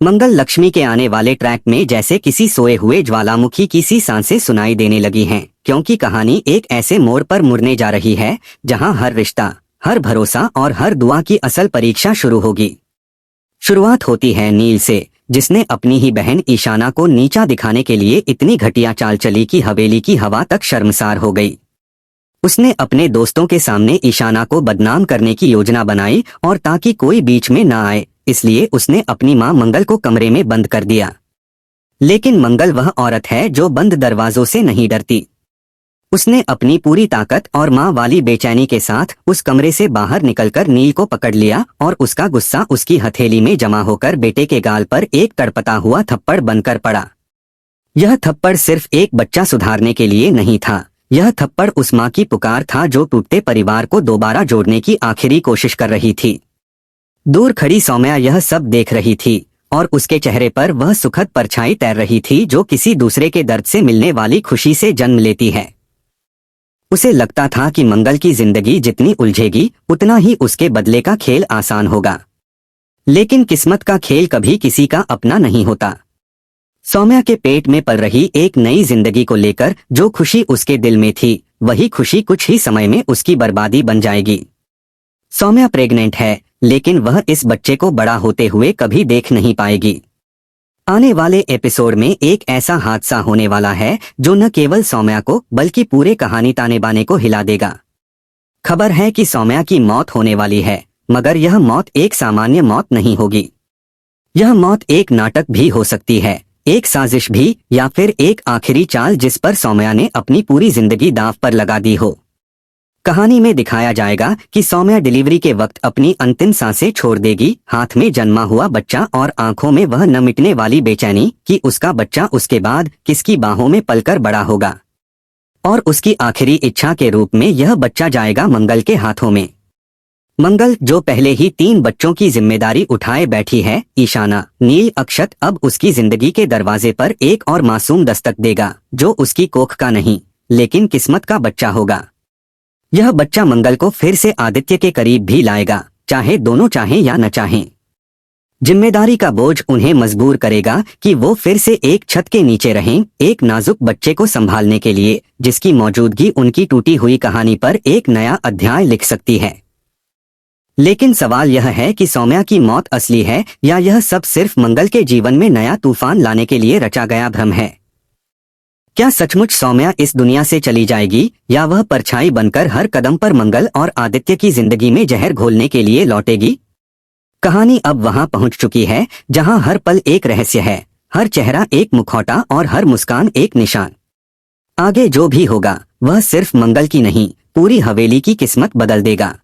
मंगल लक्ष्मी के आने वाले ट्रैक में जैसे किसी सोए हुए ज्वालामुखी की सी सांसें सुनाई देने लगी हैं, क्योंकि कहानी एक ऐसे मोड़ पर मुड़ने जा रही है जहां हर रिश्ता, हर भरोसा और हर दुआ की असल परीक्षा शुरू होगी। शुरुआत होती है नील से, जिसने अपनी ही बहन ईशाना को नीचा दिखाने के लिए इतनी घटिया चाल चली कि हवेली की हवा तक शर्मसार हो गई। उसने अपने दोस्तों के सामने ईशाना को बदनाम करने की योजना बनाई और ताकि कोई बीच में न आए, इसलिए उसने अपनी मां मंगल को कमरे में बंद कर दिया। लेकिन मंगल वह औरत है जो बंद दरवाजों से नहीं डरती। उसने अपनी पूरी ताकत और मां वाली बेचैनी के साथ उस कमरे से बाहर निकलकर नील को पकड़ लिया और उसका गुस्सा उसकी हथेली में जमा होकर बेटे के गाल पर एक तड़पता हुआ थप्पड़ बनकर पड़ा। यह थप्पड़ सिर्फ एक बच्चा सुधारने के लिए नहीं था, यह थप्पड़ उस मां की पुकार था जो टूटते परिवार को दोबारा जोड़ने की आखिरी कोशिश कर रही थी। दूर खड़ी सौम्या यह सब देख रही थी और उसके चेहरे पर वह सुखद परछाई तैर रही थी जो किसी दूसरे के दर्द से मिलने वाली खुशी से जन्म लेती है। उसे लगता था कि मंगल की जिंदगी जितनी उलझेगी उतना ही उसके बदले का खेल आसान होगा, लेकिन किस्मत का खेल कभी किसी का अपना नहीं होता। सौम्या के पेट में पल रही एक नई जिंदगी को लेकर जो खुशी उसके दिल में थी, वही खुशी कुछ ही समय में उसकी बर्बादी बन जाएगी। सौम्या प्रेग्नेंट है, लेकिन वह इस बच्चे को बड़ा होते हुए कभी देख नहीं पाएगी। आने वाले एपिसोड में एक ऐसा हादसा होने वाला है जो न केवल सौम्या को बल्कि पूरे कहानी ताने बाने को हिला देगा। खबर है कि सौम्या की मौत होने वाली है, मगर यह मौत एक सामान्य मौत नहीं होगी। यह मौत एक नाटक भी हो सकती है, एक साजिश भी, या फिर एक आखिरी चाल जिस पर सौम्या ने अपनी पूरी जिंदगी दांव पर लगा दी हो। कहानी में दिखाया जाएगा कि सौम्या डिलीवरी के वक्त अपनी अंतिम सांसें छोड़ देगी, हाथ में जन्मा हुआ बच्चा और आंखों में वह न मिटने वाली बेचैनी कि उसका बच्चा उसके बाद किसकी बाहों में पलकर बड़ा होगा। और उसकी आखिरी इच्छा के रूप में यह बच्चा जाएगा मंगल के हाथों में। मंगल जो पहले ही 3 बच्चों की जिम्मेदारी उठाए बैठी है, ईशाना, नील, अक्षत, अब उसकी जिंदगी के दरवाजे पर एक और मासूम दस्तक देगा जो उसकी कोख का नहीं लेकिन किस्मत का बच्चा होगा। यह बच्चा मंगल को फिर से आदित्य के करीब भी लाएगा, चाहे दोनों चाहें या न चाहें। जिम्मेदारी का बोझ उन्हें मजबूर करेगा कि वो फिर से एक छत के नीचे रहें, एक नाजुक बच्चे को संभालने के लिए जिसकी मौजूदगी उनकी टूटी हुई कहानी पर एक नया अध्याय लिख सकती है। लेकिन सवाल यह है कि सौम्या की मौत असली है या यह सब सिर्फ मंगल के जीवन में नया तूफान लाने के लिए रचा गया भ्रम है। क्या सचमुच सौम्या इस दुनिया से चली जाएगी या वह परछाई बनकर हर कदम पर मंगल और आदित्य की जिंदगी में जहर घोलने के लिए लौटेगी? कहानी अब वहां पहुंच चुकी है जहां हर पल एक रहस्य है, हर चेहरा एक मुखौटा और हर मुस्कान एक निशान। आगे जो भी होगा वह सिर्फ मंगल की नहीं, पूरी हवेली की किस्मत बदल देगा।